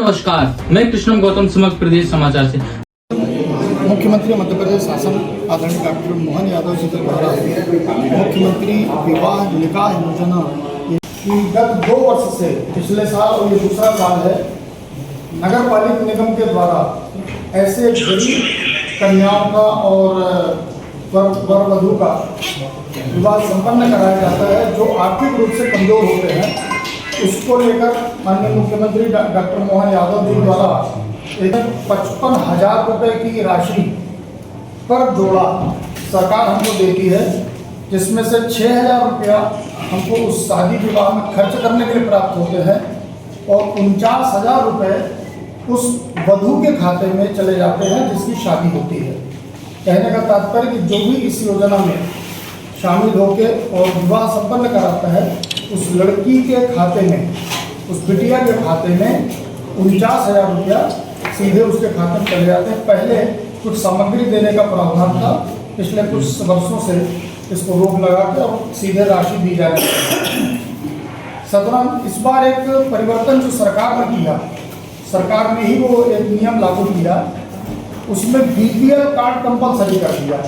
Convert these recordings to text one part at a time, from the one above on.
नमस्कार, मैं कृष्णम गौतम समग्र प्रदेश समाचार से। मुख्यमंत्री मध्य प्रदेश शासन आदरणीय डॉक्टर मोहन यादव जी के द्वारा मुख्यमंत्री विवाह निकाह योजना की गत 2 वर्ष से पिछले साल और ये दूसरा साल है, नगर पालिका निगम के द्वारा ऐसे गरीब कन्याओं का और वर वधू का विवाह संपन्न कराया जाता है जो आर्थिक रूप से कमजोर होते हैं। उसको लेकर माननीय मुख्यमंत्री डॉक्टर मोहन यादव जी द्वारा 55,000 रुपये की राशि पर जोड़ा सरकार हमको देती है, जिसमें से 6,000 रुपया हमको उस शादी विवाह में खर्च करने के लिए प्राप्त होते हैं और 49,000 रुपये उस वधू के खाते में चले जाते हैं जिसकी शादी होती है। कहने का तात्पर्य कि जो भी इस योजना में शामिल होकर और विवाह संपन्न कराता है उस लड़की के खाते में, उस बिटिया के खाते में 49,000 रुपया सीधे उसके खाते में चले जाते हैं। पहले कुछ सामग्री देने का प्रावधान था, पिछले कुछ वर्षों से इसको रोक लगा के और सीधे राशि दी जा रही है। सत्रह इस बार एक परिवर्तन जो सरकार ने किया, सरकार ने ही वो एक नियम लागू किया, उसमें बीपीएल कार्ड कंपलसरी कर दिया।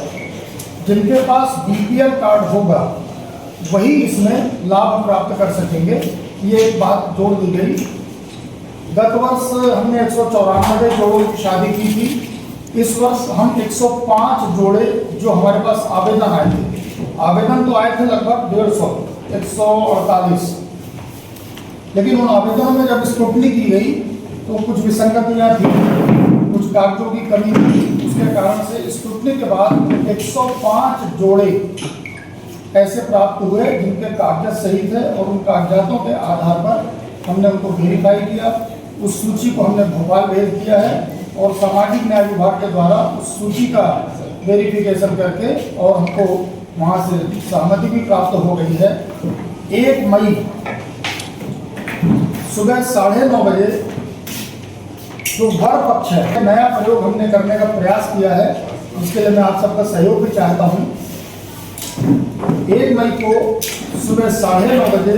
जिनके पास बीपीएल कार्ड होगा वही इसमें लाभ प्राप्त कर सकेंगे, ये एक बात जोड़ दी गई। गत वर्ष हमने 194 जोड़ों की शादी की थी, इस वर्ष हम 105 जोड़े जो हमारे पास आवेदन आए थे, आवेदन तो आए थे लगभग 148, लेकिन उन आवेदनों में जब स्क्रूटनी की गई तो कुछ विसंगतियाँ थी, कुछ कागजों की कमी थी, उसके कारण से स्क्रूटनी के बाद 105 जोड़े ऐसे प्राप्त हुए जिनके कागजात सही थे और उन कागजातों के आधार पर हमने उनको वेरीफाई किया। उस सूची को हमने भोपाल भेज दिया है और सामाजिक न्याय विभाग के द्वारा उस सूची का वेरिफिकेशन करके और हमको वहाँ से सहमति भी प्राप्त हो गई है। 1 मई सुबह 9:30 बजे जो वर पक्ष है, नया प्रयोग हमने करने का प्रयास किया है, जिसके लिए मैं आप सबका सहयोग भी चाहता हूँ। 1 मई को सुबह 9:30 बजे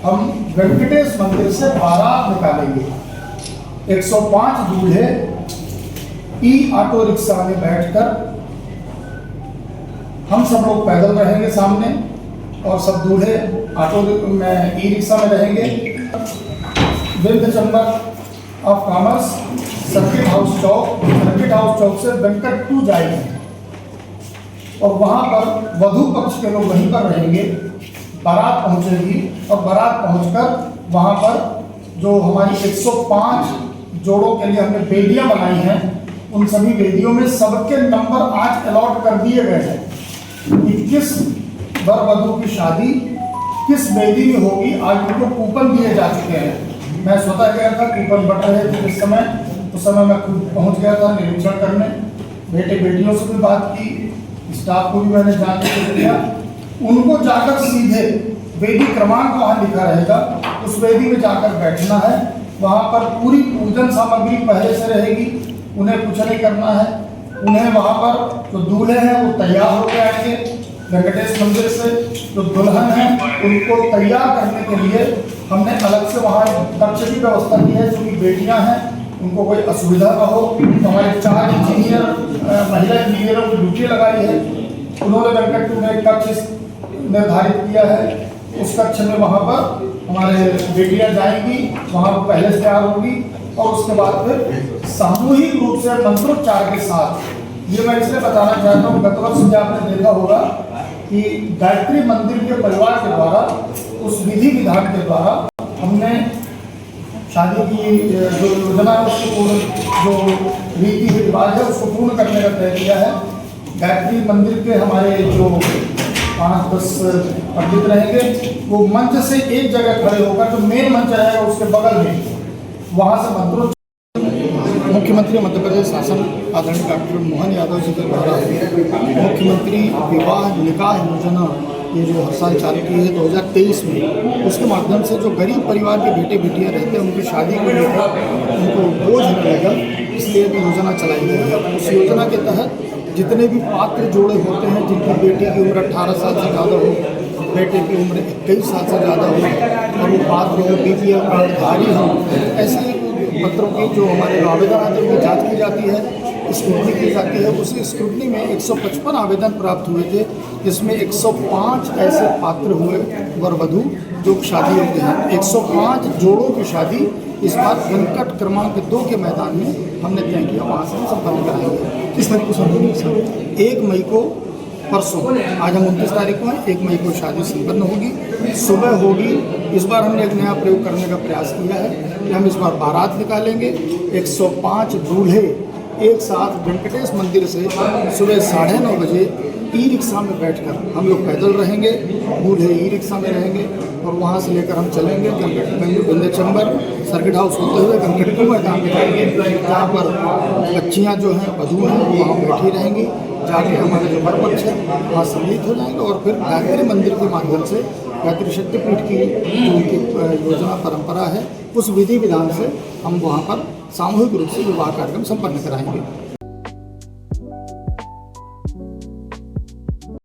हम वेंकटेश मंदिर से बारात निकालेंगे। 105 दूल्हे ई ऑटो रिक्शा में बैठकर, हम सब लोग पैदल रहेंगे सामने और सब दूल्हे ऑटो में ई रिक्शा में रहेंगे। Vindhya chamber of commerce circuit house चौक से वेंकट 2 जाएंगे और वहाँ पर वधू पक्ष के लोग वहीं पर रहेंगे। बारात पहुँचेगी और बारात पहुँचकर वहाँ पर जो हमारी 105 जोड़ों के लिए हमने वेदियाँ बनाई हैं, उन सभी वेदियों में सबके नंबर आज अलॉट कर दिए गए हैं कि किस वर वधू की शादी किस वेदी में होगी। आज उनको कूपन दिए जा चुके हैं। मैं स्वतः गया था, कूपन बट रहे थे उस समय मैं खुद पहुँच गया था निरीक्षण करने, बेटे बेटियों से भी बात की, स्टाफ को भी मैंने जानने के दिया। उनको जाकर सीधे वेदी क्रमांक वहाँ लिखा रहेगा, उस वेदी में जाकर बैठना है। वहाँ पर पूरी पूजन सामग्री पहले से रहेगी, उन्हें कुछ नहीं करना है। उन्हें वहाँ पर जो दूल्हे हैं वो तैयार होकर आएंगे वेंकटेश मंदिर से, जो दुल्हन है उनको तैयार करने के लिए हमने अलग से वहाँ कक्ष की व्यवस्था की है। जो कि बेटियाँ हैं उनको कोई असुविधा ना हो, तो हमारे 4 इंजीनियर महिला इंजीनियरों की ड्यूटी लगाई है। उन्होंने वेंकट में एक कक्ष निर्धारित किया है, उस कक्ष में वहाँ पर हमारे बेटियाँ जाएंगी, वहाँ पर पहले से तैयार होगी और उसके बाद फिर सामूहिक रूप से मंत्रोच्चार के साथ, ये मैं इसलिए बताना चाहता हूँ, गत वर्ष जो आपने देखा होगा कि गायत्री मंदिर के परिवार के द्वारा उस विधि विधान के द्वारा हमने शादी की जो योजना है उसको पूर्ण, जो रीति रिवाज है उसको पूर्ण करने का तय किया है। गायत्री मंदिर के हमारे जो 5-10 पंडित रहेंगे, वो मंच से एक जगह खड़े होकर, जो मेन मंच रहेगा उसके बगल में, वहाँ से मंत्रों। मुख्यमंत्री मध्य प्रदेश शासन आदरणीय डॉक्टर मोहन यादव जी के द्वारा मुख्यमंत्री विवाह निकाह योजना ये जो हर साल चालू की है 2023 में, उसके माध्यम से जो गरीब परिवार के बेटे बेटियां रहते हैं उनकी शादी को लेकर उनको बोझ न रहेगा, इसलिए एक योजना चलाई गई है। उस योजना के तहत जितने भी पात्र जोड़े होते हैं जिनकी बेटी की उम्र 18 साल से ज़्यादा हो, बेटे की उम्र 21 साल से ज़्यादा हो और वो पात्र हो, बीपीएल कार्डधारी हो, ऐसे पत्रों की जो हमारे आवेदन आते हैं जांच की जाती है, स्क्रूटनी की जाती है। उस स्क्रूटनी में 155 आवेदन प्राप्त हुए थे, जिसमें 105 ऐसे पात्र हुए वर वधू जो शादी होते हैं। 105 जोड़ों की शादी इस बार संकट क्रमांक 2 के मैदान में हमने तय किया, वहाँ से हम संपन्न कराएंगे। किस तारीख को संपन्न? 1 मई को, परसों, आज हम 29 तारीख को हैं, 1 मई को शादी संपन्न होगी, सुबह होगी। इस बार हमने एक नया प्रयोग करने का प्रयास किया है कि हम इस बार बारात निकालेंगे। 105 दूल्हे एक साथ वेंकटेश मंदिर से सुबह 9:30 बजे ई रिक्शा में बैठकर, हम लोग पैदल रहेंगे, दूल्हे ई रिक्शा में रहेंगे और वहाँ से लेकर हम चलेंगे विंध्याचल सर्किट हाउस होते हुए गंगटू मैदान में जाएंगे, जहाँ पर बच्चियाँ जो हैं, वधू हैं, वो वहाँ बैठी रहेंगी। जाके हमारे जो वर पक्ष है वहाँ सम्मिलित हो जाएंगे और फिर गायत्री मंदिर के माध्यम से, गायत्री शक्तिपीठ की जो उनकी योजना परंपरा है, उस विधि विधान से हम वहाँ पर सामूहिक रूप से विवाह कार्यक्रम संपन्न कराएंगे।